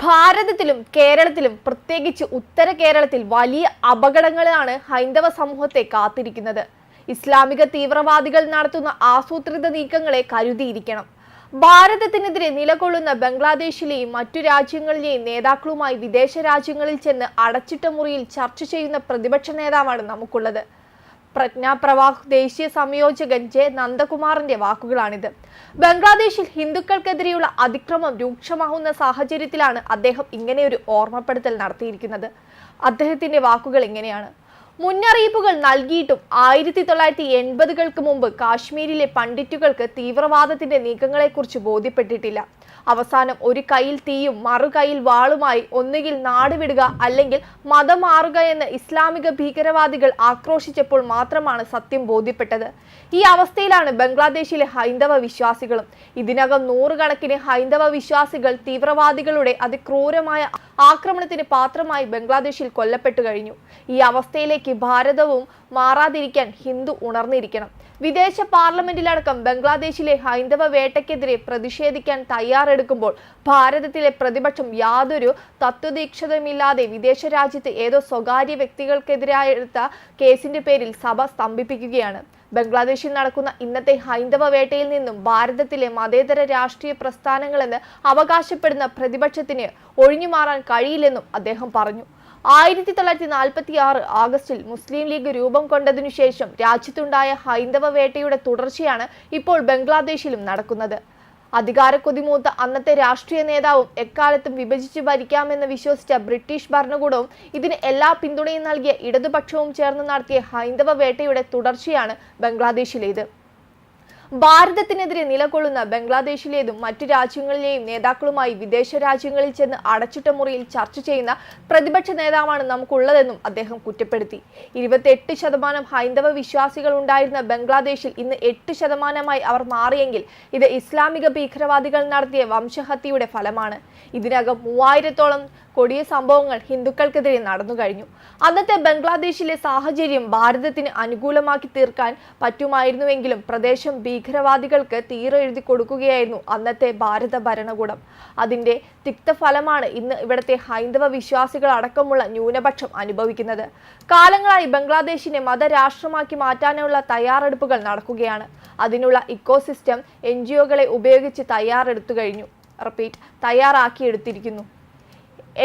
ഭാരതത്തിലും കേരളത്തിലും പ്രത്യേകിച്ച് ഉത്തര കേരളത്തിൽ വലിയ അപകടങ്ങളാണ് ഹൈന്ദവ സമൂഹത്തെ കാത്തിരിക്കുന്നത്. ഇസ്ലാമിക തീവ്രവാദികൾ നടത്തുന്ന ആസൂത്രിത നീക്കങ്ങളെ കരുതിയിരിക്കണം. ഭാരതത്തിനെതിരെ നിലകൊള്ളുന്ന ബംഗ്ലാദേശിലെയും മറ്റു രാജ്യങ്ങളിലെയും നേതാക്കളുമായി വിദേശ രാജ്യങ്ങളിൽ ചെന്ന് അടച്ചിട്ട മുറിയിൽ ചർച്ച ചെയ്യുന്ന പ്രതിപക്ഷ നേതാവാണ് നമുക്കുള്ളത്. പ്രജ്ഞാ പ്രവാഹ് ദേശീയ സംയോജകൻ ജെ നന്ദകുമാറിന്റെ വാക്കുകളാണിത്. ബംഗ്ലാദേശിൽ ഹിന്ദുക്കൾക്കെതിരെയുള്ള അതിക്രമം രൂക്ഷമാകുന്ന സാഹചര്യത്തിലാണ് അദ്ദേഹം ഇങ്ങനെയൊരു ഓർമ്മപ്പെടുത്തൽ നടത്തിയിരിക്കുന്നത്. അദ്ദേഹത്തിന്റെ വാക്കുകൾ ഇങ്ങനെയാണ്: മുന്നറിയിപ്പുകൾ നൽകിയിട്ടും 1980-കൾക്ക് മുമ്പ് കാശ്മീരിലെ പണ്ഡിറ്റുകൾക്ക് തീവ്രവാദത്തിന്റെ നീക്കങ്ങളെക്കുറിച്ച് ബോധ്യപ്പെട്ടിട്ടില്ല. അവസാനം ഒരു കൈയിൽ തീയും മറുകൈയിൽ വാളുമായി ഒന്നുകിൽ നാട് വിടുക അല്ലെങ്കിൽ മതം മാറുക എന്ന് ഇസ്ലാമിക ഭീകരവാദികൾ ആക്രോശിച്ചപ്പോൾ മാത്രമാണ് സത്യം ബോധ്യപ്പെട്ടത്. ഈ അവസ്ഥയിലാണ് ബംഗ്ലാദേശിലെ ഹൈന്ദവ വിശ്വാസികളും. ഇതിനകം നൂറുകണക്കിന് ഹൈന്ദവ വിശ്വാസികൾ തീവ്രവാദികളുടെ അതിക്രൂരമായ ആക്രമണത്തിന് പാത്രമായി ബംഗ്ലാദേശിൽ കൊല്ലപ്പെട്ടു കഴിഞ്ഞു. ഈ അവസ്ഥയിലേക്ക് ഭാരതവും മാറാതിരിക്കാൻ ഹിന്ദു ഉണർന്നിരിക്കണം. വിദേശ പാർലമെന്റിലടക്കം ബംഗ്ലാദേശിലെ ഹൈന്ദവ വേട്ടയ്ക്കെതിരെ പ്രതിഷേധിക്കാൻ തയ്യാറെടുക്കുമ്പോൾ ഭാരതത്തിലെ പ്രതിപക്ഷം യാതൊരു തത്വദീക്ഷതയുമില്ലാതെ വിദേശ രാജ്യത്ത് ഏതോ സ്വകാര്യ വ്യക്തികൾക്കെതിരായി എടുത്ത കേസിന്റെ പേരിൽ സഭ സ്തംഭിപ്പിക്കുകയാണ്. ബംഗ്ലാദേശിൽ നടക്കുന്ന ഇന്നത്തെ ഹൈന്ദവ വേട്ടയിൽ നിന്നും ഭാരതത്തിലെ മതേതര രാഷ്ട്രീയ പ്രസ്ഥാനങ്ങളെന്ന് അവകാശപ്പെടുന്ന പ്രതിപക്ഷത്തിന് ഒഴിഞ്ഞുമാറാൻ കഴിയില്ലെന്നും അദ്ദേഹം പറഞ്ഞു. 1946 ആഗസ്റ്റിൽ മുസ്ലിം ലീഗ് രൂപം കൊണ്ടതിനു ശേഷം രാജ്യത്തുണ്ടായ ഹൈന്ദവ വേട്ടയുടെ തുടർച്ചയാണ് ഇപ്പോൾ ബംഗ്ലാദേശിലും നടക്കുന്നത്. അധികാരക്കൊതിമൂത്ത അന്നത്തെ രാഷ്ട്രീയ നേതാവും എക്കാലത്തും വിഭജിച്ച് ഭരിക്കാമെന്ന് വിശ്വസിച്ച ബ്രിട്ടീഷ് ഭരണകൂടവും ഇതിന് എല്ലാ പിന്തുണയും നൽകിയ ഇടതുപക്ഷവും ചേർന്ന് നടത്തിയ ഹൈന്ദവ വേട്ടയുടെ തുടർച്ചയാണ് ബംഗ്ലാദേശിലേത്. ഭാരതത്തിനെതിരെ നിലകൊള്ളുന്ന ബംഗ്ലാദേശിലേതും മറ്റു രാജ്യങ്ങളിലെയും നേതാക്കളുമായി വിദേശ രാജ്യങ്ങളിൽ ചെന്ന് അടച്ചിട്ട മുറിയിൽ ചർച്ച ചെയ്യുന്ന പ്രതിപക്ഷ നേതാവാണ് നമുക്കുള്ളതെന്നും അദ്ദേഹം കുറ്റപ്പെടുത്തി. 28% ഹൈന്ദവ വിശ്വാസികൾ ഉണ്ടായിരുന്ന ബംഗ്ലാദേശിൽ ഇന്ന് 8% അവർ മാറിയെങ്കിൽ ഇത് ഇസ്ലാമിക ഭീകരവാദികൾ നടത്തിയ വംശഹത്യയുടെ ഫലമാണ്. ഇതിനകം 3000-ഓളം കൊടിയ സംഭവങ്ങൾ ഹിന്ദുക്കൾക്കെതിരെ നടന്നു കഴിഞ്ഞു. അന്നത്തെ ബംഗ്ലാദേശിലെ സാഹചര്യം ഭാരതത്തിന് അനുകൂലമാക്കി തീർക്കാൻ പറ്റുമായിരുന്നുവെങ്കിലും പ്രദേശം ഭീകരവാദികൾക്ക് തീരെഴുതി കൊടുക്കുകയായിരുന്നു അന്നത്തെ ഭാരത ഭരണകൂടം. അതിന്റെ തിക്തഫലമാണ് ഇന്ന് ഇവിടുത്തെ ഹൈന്ദവ വിശ്വാസികൾ അടക്കമുള്ള ന്യൂനപക്ഷം അനുഭവിക്കുന്നത്. കാലങ്ങളായി ബംഗ്ലാദേശിനെ മതരാഷ്ട്രമാക്കി മാറ്റാനുള്ള തയ്യാറെടുപ്പുകൾ നടക്കുകയാണ്. അതിനുള്ള ഇക്കോസിസ്റ്റം NGO-കളെ ഉപയോഗിച്ച് തയ്യാറാക്കിയെടുത്തിരിക്കുന്നു.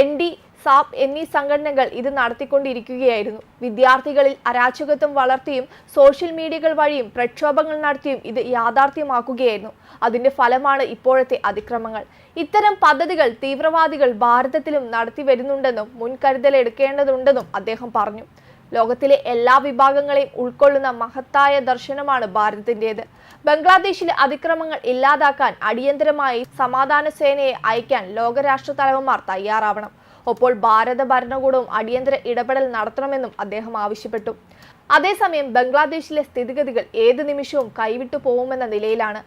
ND, SAP എന്നീ സംഘടനകൾ ഇത് നടത്തിക്കൊണ്ടിരിക്കുകയായിരുന്നു. വിദ്യാർത്ഥികളിൽ അരാജകത്വം വളർത്തിയും സോഷ്യൽ മീഡിയകൾ വഴിയും പ്രക്ഷോഭങ്ങൾ നടത്തിയും ഇത് യാഥാർത്ഥ്യമാക്കുകയായിരുന്നു. അതിന്റെ ഫലമാണ് ഇപ്പോഴത്തെ അതിക്രമങ്ങൾ. ഇത്തരം പദ്ധതികൾ തീവ്രവാദികൾ ഭാരതത്തിലും നടത്തി വരുന്നുണ്ടെന്നും മുൻകരുതലെടുക്കേണ്ടതുണ്ടെന്നും അദ്ദേഹം പറഞ്ഞു. ലോകത്തിലെ എല്ലാ വിഭാഗങ്ങളെയും ഉൾക്കൊള്ളുന്ന മഹത്തായ ദർശനമാണ് ഭാരതത്തിൻ്റെത്. ബംഗ്ലാദേശിലെ അതിക്രമങ്ങൾ ഇല്ലാതാക്കാൻ അടിയന്തരമായി സമാധാന സേനയെ അയക്കാൻ ലോകരാഷ്ട്ര തലവന്മാർ തയ്യാറാവണം. ഒപ്പോൾ ഭാരത ഭരണകൂടവും അടിയന്തര ഇടപെടൽ നടത്തണമെന്നും അദ്ദേഹം ആവശ്യപ്പെട്ടു. അതേസമയം ബംഗ്ലാദേശിലെ സ്ഥിതിഗതികൾ ഏത് നിമിഷവും കൈവിട്ടു പോകുമെന്ന നിലയിലാണ്.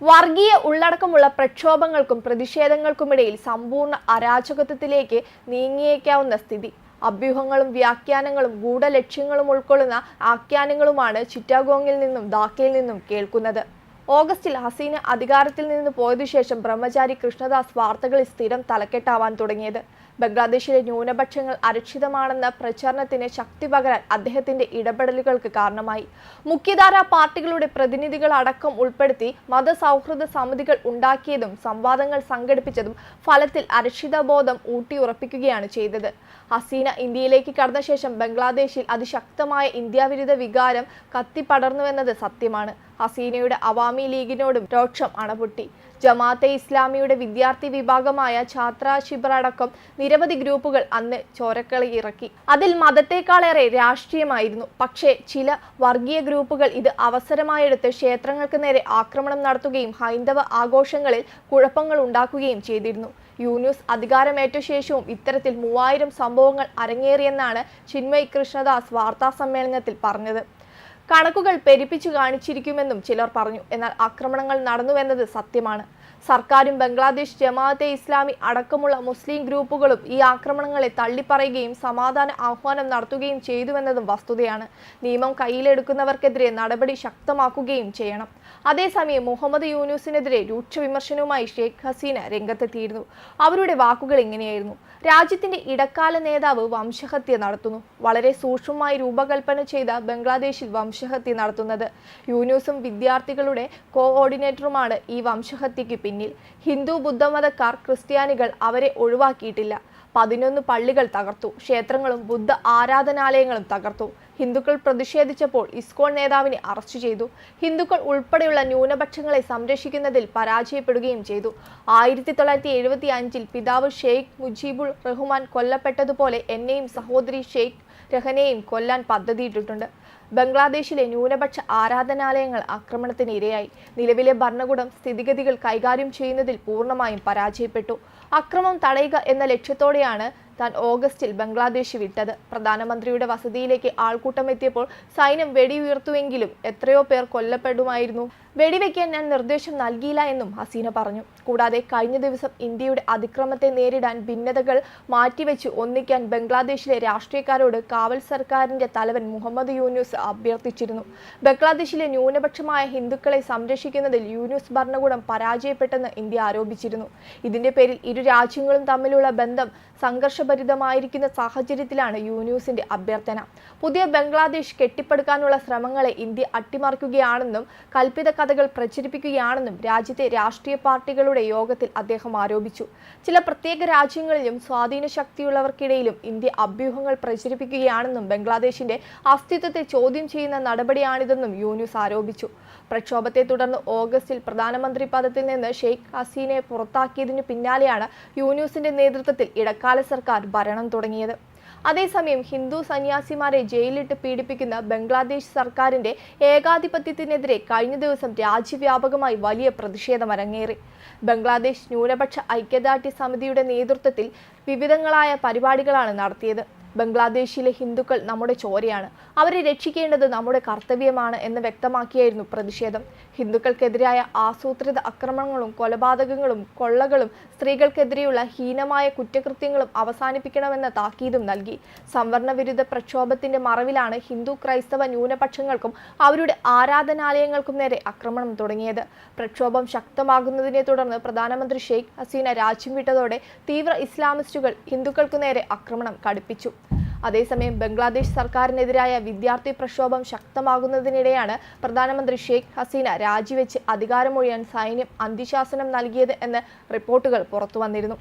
വർഗീയ ഉള്ളടക്കമുള്ള പ്രക്ഷോഭങ്ങൾക്കും പ്രതിഷേധങ്ങൾക്കുമിടയിൽ സമ്പൂർണ്ണ അരാജകത്വത്തിലേക്ക് നീങ്ങിയേക്കാവുന്ന സ്ഥിതി. അഭ്യൂഹങ്ങളും വ്യാഖ്യാനങ്ങളും ഗൂഢലക്ഷ്യങ്ങളും ഉൾക്കൊള്ളുന്ന ആഖ്യാനങ്ങളുമാണ് ചിറ്റാഗോങ്ങിൽ നിന്നും ധാക്കയിൽ നിന്നും കേൾക്കുന്നത്. ഓഗസ്റ്റിൽ ഹസീന അധികാരത്തിൽ നിന്ന് പോയതിനു ശേഷം ബ്രഹ്മചാരി കൃഷ്ണദാസ് വാർത്തകളിൽ സ്ഥിരം തലക്കെട്ടാവാൻ തുടങ്ങിയത്. ബംഗ്ലാദേശിലെ ന്യൂനപക്ഷങ്ങൾ അരക്ഷിതമാണെന്ന പ്രചാരണത്തിന് ശക്തി പകരാൻ അദ്ദേഹത്തിന്റെ ഇടപെടലുകൾക്ക് കാരണമായി. മുഖ്യധാരാ പാർട്ടികളുടെ പ്രതിനിധികൾ അടക്കം ഉൾപ്പെടുത്തി മതസൗഹൃദ സമിതികൾ ഉണ്ടാക്കിയതും സംവാദങ്ങൾ സംഘടിപ്പിച്ചതും ഫലത്തിൽ അരക്ഷിതബോധം ഊട്ടിയുറപ്പിക്കുകയാണ് ചെയ്തത്. ഹസീന ഇന്ത്യയിലേക്ക് കടന്ന ശേഷം ബംഗ്ലാദേശിൽ അതിശക്തമായ ഇന്ത്യാവിരുദ്ധ വികാരം കത്തിപ്പടർന്നുവെന്നത് സത്യമാണ്. ഹസീനയുടെ അവാമി ലീഗിനോടും രോക്ഷം അണപൊട്ടി. ജമാഅത്തെ ഇസ്ലാമിയുടെ വിദ്യാർത്ഥി വിഭാഗമായ ഛാത്ര ശിബിർ അടക്കം നിരവധി ഗ്രൂപ്പുകൾ അന്ന് ചോരക്കളി ഇറക്കി. അതിൽ മതത്തെക്കാളേറെ രാഷ്ട്രീയമായിരുന്നു. പക്ഷേ ചില വർഗീയ ഗ്രൂപ്പുകൾ ഇത് അവസരമായെടുത്ത് ക്ഷേത്രങ്ങൾക്ക് നേരെ ആക്രമണം നടത്തുകയും ഹൈന്ദവ ആഘോഷങ്ങളിൽ കുഴപ്പങ്ങൾ ഉണ്ടാക്കുകയും ചെയ്തിരുന്നു. യൂനുസ് അധികാരമേറ്റ ശേഷവും ഇത്തരത്തിൽ 3000 സംഭവങ്ങൾ അരങ്ങേറിയെന്നാണ് ചിന്മയ് കൃഷ്ണദാസ് വാർത്താ സമ്മേളനത്തിൽ പറഞ്ഞത്. കണക്കുകൾ പെരുപ്പിച്ചു കാണിച്ചിരിക്കുമെന്നും ചിലർ പറഞ്ഞു. എന്നാൽ ആക്രമണങ്ങൾ നടന്നുവെന്നത് സത്യമാണ്. സർക്കാരും ബംഗ്ലാദേശ് ജമാഅത്തെ ഇസ്ലാമി അടക്കമുള്ള മുസ്ലിം ഗ്രൂപ്പുകളും ഈ ആക്രമണങ്ങളെ തള്ളിപ്പറയുകയും സമാധാന ആഹ്വാനം നടത്തുകയും ചെയ്തുവെന്നതും വസ്തുതയാണ്. നിയമം കയ്യിലെടുക്കുന്നവർക്കെതിരെ നടപടി ശക്തമാക്കുകയും ചെയ്യണം. അതേസമയം മുഹമ്മദ് യൂനുസിനെതിരെ രൂക്ഷ വിമർശനവുമായി ഷെയ്ഖ് ഹസീന രംഗത്തെത്തിയിരുന്നു. അവരുടെ വാക്കുകൾ ഇങ്ങനെയായിരുന്നു: രാജ്യത്തിന്റെ ഇടക്കാല നേതാവ് വംശഹത്യ നടത്തുന്നു. വളരെ സൂക്ഷ്മമായി രൂപകൽപ്പന ചെയ്ത ബംഗ്ലാദേശിൽ വംശഹത്യ നടത്തുന്നത്. യൂനുസും വിദ്യാർത്ഥികളുടെ കോഓർഡിനേറ്ററുമാണ് ഈ വംശഹത്യയ്ക്ക് പിന്നിൽ. ഹിന്ദു ബുദ്ധമതക്കാർ ക്രിസ്ത്യാനികൾ അവരെ ഒഴിവാക്കിയിട്ടില്ല. 11 പള്ളികൾ തകർത്തു. ക്ഷേത്രങ്ങളും ബുദ്ധ ആരാധനാലയങ്ങളും തകർത്തു. ഹിന്ദുക്കൾ പ്രതിഷേധിച്ചപ്പോൾ ഇസ്കോൺ നേതാവിനെ അറസ്റ്റ് ചെയ്തു. ഹിന്ദുക്കൾ ഉൾപ്പെടെയുള്ള ന്യൂനപക്ഷങ്ങളെ സംരക്ഷിക്കുന്നതിൽ പരാജയപ്പെടുകയും ചെയ്തു. 1975 പിതാവ് ഷെയ്ഖ് മുജീബുൾ റഹ്മാൻ കൊല്ലപ്പെട്ടതുപോലെ എന്നെയും സഹോദരി ഷെയ്ഖ് രഹനെയും കൊല്ലാൻ പദ്ധതിയിട്ടിട്ടുണ്ട്. ബംഗ്ലാദേശിലെ ന്യൂനപക്ഷ ആരാധനാലയങ്ങൾ ആക്രമണത്തിന് ഇരയായി. നിലവിലെ ഭരണകൂടം സ്ഥിതിഗതികൾ കൈകാര്യം ചെയ്യുന്നതിൽ പൂർണ്ണമായും പരാജയപ്പെട്ടു. അക്രമം തടയുക എന്ന ലക്ഷ്യത്തോടെയാണ് താൻ ഓഗസ്റ്റിൽ ബംഗ്ലാദേശ് വിട്ടത്. പ്രധാനമന്ത്രിയുടെ വസതിയിലേക്ക് ആൾക്കൂട്ടം എത്തിയപ്പോൾ സൈന്യം വെടിയുയർത്തുവെങ്കിലും എത്രയോ പേർ കൊല്ലപ്പെടുമായിരുന്നു. വെടിവെക്കാൻ ഞാൻ നിർദ്ദേശം നൽകിയില്ല എന്നും ഹസീന പറഞ്ഞു. കൂടാതെ കഴിഞ്ഞ ദിവസം ഇന്ത്യയുടെ അതിക്രമത്തെ നേരിടാൻ ഭിന്നതകൾ മാറ്റിവെച്ച് ഒന്നിക്കാൻ ബംഗ്ലാദേശിലെ രാഷ്ട്രീയക്കാരോട് കാവൽ സർക്കാരിന്റെ തലവൻ മുഹമ്മദ് യൂനുസ് അഭ്യർത്ഥിച്ചിരുന്നു. ബംഗ്ലാദേശിലെ ന്യൂനപക്ഷമായ ഹിന്ദുക്കളെ സംരക്ഷിക്കുന്നതിൽ യൂനുസ് ഭരണകൂടം പരാജയപ്പെട്ടെന്ന് ഇന്ത്യ ആരോപിച്ചിരുന്നു. ഇതിന്റെ പേരിൽ ഇരു രാജ്യങ്ങളും തമ്മിലുള്ള ബന്ധം സംഘർഷഭരിതമായിരിക്കുന്ന സാഹചര്യത്തിലാണ് യൂനുസിന്റെ അഭ്യർത്ഥന. പുതിയ ബംഗ്ലാദേശ് കെട്ടിപ്പടുക്കാനുള്ള ശ്രമങ്ങളെ ഇന്ത്യ അട്ടിമറിക്കുകയാണെന്നും കൽപ്പിത കഥകൾ പ്രചരിപ്പിക്കുകയാണെന്നും രാജ്യത്തെ രാഷ്ട്രീയ പാർട്ടികളുടെ യോഗത്തിൽ അദ്ദേഹം ആരോപിച്ചു. ചില പ്രത്യേക രാജ്യങ്ങളിലും സ്വാധീന ശക്തിയുള്ളവർക്കിടയിലും ഇന്ത്യ അഭ്യൂഹങ്ങൾ പ്രചരിപ്പിക്കുകയാണെന്നും ബംഗ്ലാദേശിന്റെ അസ്തിത്വത്തെ ചോദ്യം ചെയ്യുന്ന നടപടിയാണിതെന്നും യൂനുസ് ആരോപിച്ചു. പ്രക്ഷോഭത്തെ തുടർന്ന് ഓഗസ്റ്റിൽ പ്രധാനമന്ത്രി പദത്തിൽ നിന്ന് ഷെയ്ഖ് ഹസീനയെ പുറത്താക്കിയതിനു പിന്നാലെയാണ് യൂനുസിന്റെ നേതൃത്വത്തിൽ ഇടക്കാല സർക്കാർ ഭരണം തുടങ്ങിയത്. അതേസമയം ഹിന്ദു സന്യാസിമാരെ ജയിലിലിട്ട് പീഡിപ്പിക്കുന്ന ബംഗ്ലാദേശ് സർക്കാരിന്റെ ഏകാധിപത്യത്തിനെതിരെ കഴിഞ്ഞ ദിവസം രാജ്യവ്യാപകമായി വലിയ പ്രതിഷേധം അരങ്ങേറി. ബംഗ്ലാദേശ് ന്യൂനപക്ഷ ഐക്യദാർഢ്യ സമിതിയുടെ നേതൃത്വത്തിൽ വിവിധങ്ങളായ പരിപാടികളാണ് നടത്തിയത്. ബംഗ്ലാദേശിലെ ഹിന്ദുക്കൾ നമ്മുടെ ചോരയാണ്, അവരെ രക്ഷിക്കേണ്ടത് നമ്മുടെ കർത്തവ്യമാണ് എന്ന് വ്യക്തമാക്കിയായിരുന്നു പ്രതിഷേധം. ഹിന്ദുക്കൾക്കെതിരായ ആസൂത്രിത ആക്രമണങ്ങളും കൊലപാതകങ്ങളും കൊള്ളകളും സ്ത്രീകൾക്കെതിരെയുള്ള ഹീനമായ കുറ്റകൃത്യങ്ങളും അവസാനിപ്പിക്കണമെന്ന താക്കീതും നൽകി. സംവരണ വിരുദ്ധ പ്രക്ഷോഭത്തിന്റെ മറവിലാണ് ഹിന്ദു ക്രൈസ്തവ ന്യൂനപക്ഷങ്ങൾക്കും അവരുടെ ആരാധനാലയങ്ങൾക്കും നേരെ ആക്രമണം തുടങ്ങിയത്. പ്രക്ഷോഭം ശക്തമാകുന്നതിനെ തുടർന്ന് പ്രധാനമന്ത്രി ഷെയ്ഖ് ഹസീന രാജ്യം വിട്ടതോടെ തീവ്ര ഇസ്ലാമിസ്റ്റുകൾ ഹിന്ദുക്കൾക്കു നേരെ ആക്രമണം കടുപ്പിച്ചു. അതേസമയം ബംഗ്ലാദേശ് സർക്കാരിനെതിരായ വിദ്യാർത്ഥി പ്രക്ഷോഭം ശക്തമാകുന്നതിനിടെയാണ് പ്രധാനമന്ത്രി ഷെയ്ഖ് ഹസീന രാജിവെച്ച് അധികാരമൊഴിയാൻ സൈന്യം അന്ത്യശാസനം നൽകിയത് എന്ന റിപ്പോർട്ടുകൾ പുറത്തുവന്നിരുന്നു.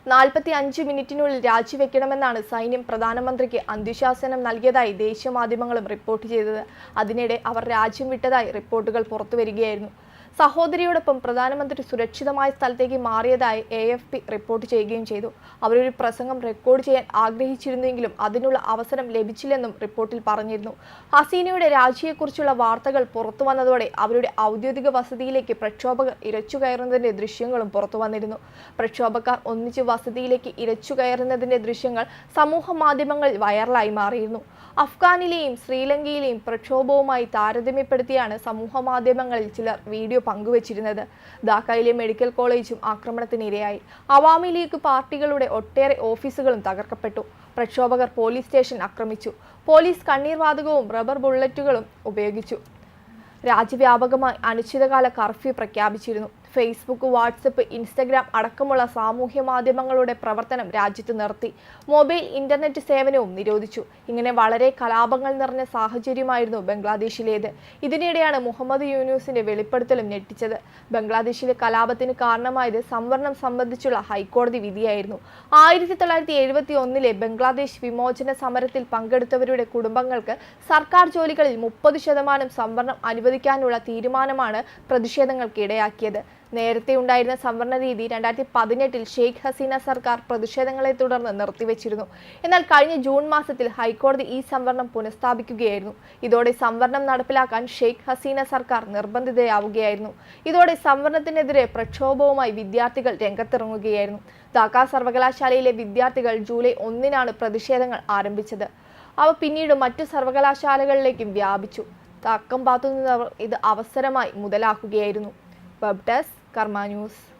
45 മിനിറ്റിനുള്ളിൽ രാജിവെക്കണമെന്നാണ് സൈന്യം പ്രധാനമന്ത്രിക്ക് അന്ത്യശാസനം നൽകിയതായി ദേശീയ മാധ്യമങ്ങളും റിപ്പോർട്ട് ചെയ്തത്. അതിനിടെ അവർ രാജ്യം വിട്ടതായി റിപ്പോർട്ടുകൾ പുറത്തുവരികയായിരുന്നു. സഹോദരിയോടൊപ്പം പ്രധാനമന്ത്രി സുരക്ഷിതമായ സ്ഥലത്തേക്ക് മാറിയതായി AFP റിപ്പോർട്ട് ചെയ്യുകയും ചെയ്തു. അവരൊരു പ്രസംഗം റെക്കോർഡ് ചെയ്യാൻ ആഗ്രഹിച്ചിരുന്നെങ്കിലും അതിനുള്ള അവസരം ലഭിച്ചില്ലെന്നും റിപ്പോർട്ടിൽ പറഞ്ഞിരുന്നു. ഹസീനയുടെ രാജിയെക്കുറിച്ചുള്ള വാർത്തകൾ പുറത്തു വന്നതോടെ അവരുടെ ഔദ്യോഗിക വസതിയിലേക്ക് പ്രക്ഷോഭകർ ഇരച്ചുകയറുന്നതിന്റെ ദൃശ്യങ്ങളും പുറത്തു വന്നിരുന്നു. പ്രക്ഷോഭക്കാർ ഒന്നിച്ച് വസതിയിലേക്ക് ഇരച്ചുകയറുന്നതിന്റെ ദൃശ്യങ്ങൾ സമൂഹ മാധ്യമങ്ങളിൽ വൈറലായി മാറിയിരുന്നു. അഫ്ഗാനിലെയും ശ്രീലങ്കയിലെയും പ്രക്ഷോഭവുമായി താരതമ്യപ്പെടുത്തിയാണ് സമൂഹ മാധ്യമങ്ങളിൽ ചിലർ വീഡിയോ പങ്കുവച്ചിരുന്നത്. ധാക്കയിലെ മെഡിക്കൽ കോളേജും ആക്രമണത്തിനിരയായി. അവാമി ലീഗ് പാർട്ടികളുടെ ഒട്ടേറെ ഓഫീസുകളും തകർക്കപ്പെട്ടു. പ്രക്ഷോഭകർ പോലീസ് സ്റ്റേഷൻ ആക്രമിച്ചു. പോലീസ് കണ്ണീർ വാതകവും റബ്ബർ ബുള്ളറ്റുകളും ഉപയോഗിച്ചു. രാജ്യവ്യാപകമായി അനിശ്ചിതകാല കർഫ്യൂ പ്രഖ്യാപിച്ചിരുന്നു. ഫേസ്ബുക്ക്, വാട്സപ്പ്, ഇൻസ്റ്റഗ്രാം അടക്കമുള്ള സാമൂഹ്യ മാധ്യമങ്ങളുടെ പ്രവർത്തനം രാജ്യത്ത് നിർത്തി. മൊബൈൽ ഇന്റർനെറ്റ് സേവനവും നിരോധിച്ചു. ഇങ്ങനെ വളരെ കലാപങ്ങൾ നിറഞ്ഞ സാഹചര്യമായിരുന്നു ബംഗ്ലാദേശിലേത്. ഇതിനിടെയാണ് മുഹമ്മദ് യൂനുസിന്റെ വെളിപ്പെടുത്തലും ഞെട്ടിച്ചത്. ബംഗ്ലാദേശിലെ കലാപത്തിന് കാരണമായത് സംവരണം സംബന്ധിച്ചുള്ള ഹൈക്കോടതി വിധിയായിരുന്നു. 1971 ബംഗ്ലാദേശ് വിമോചന സമരത്തിൽ പങ്കെടുത്തവരുടെ കുടുംബങ്ങൾക്ക് സർക്കാർ ജോലികളിൽ 30% സംവരണം അനുവദിക്കാനുള്ള തീരുമാനമാണ് പ്രതിഷേധങ്ങൾക്ക് ഇടയാക്കിയത്. നേരത്തെ ഉണ്ടായിരുന്ന സംവരണ രീതി 2018 ഷെയ്ഖ് ഹസീന സർക്കാർ പ്രതിഷേധങ്ങളെ തുടർന്ന് നിർത്തിവെച്ചിരുന്നു. എന്നാൽ കഴിഞ്ഞ ജൂൺ മാസത്തിൽ ഹൈക്കോടതി ഈ സംവരണം പുനഃസ്ഥാപിക്കുകയായിരുന്നു. ഇതോടെ സംവരണം നടപ്പിലാക്കാൻ ഷെയ്ഖ് ഹസീന സർക്കാർ നിർബന്ധിതയാവുകയായിരുന്നു. ഇതോടെ സംവരണത്തിനെതിരെ പ്രക്ഷോഭവുമായി വിദ്യാർത്ഥികൾ രംഗത്തിറങ്ങുകയായിരുന്നു. ധാക്ക സർവകലാശാലയിലെ വിദ്യാർത്ഥികൾ ജൂലൈ 1 പ്രതിഷേധങ്ങൾ ആരംഭിച്ചത്. അവ പിന്നീട് മറ്റു സർവകലാശാലകളിലേക്കും വ്യാപിച്ചു. തക്കം പാത്തുനിന്നവർ ഇത് അവസരമായി മുതലാക്കുകയായിരുന്നു. വെബ് ഡെസ്ക് കർമ്മ ന്യൂസ്.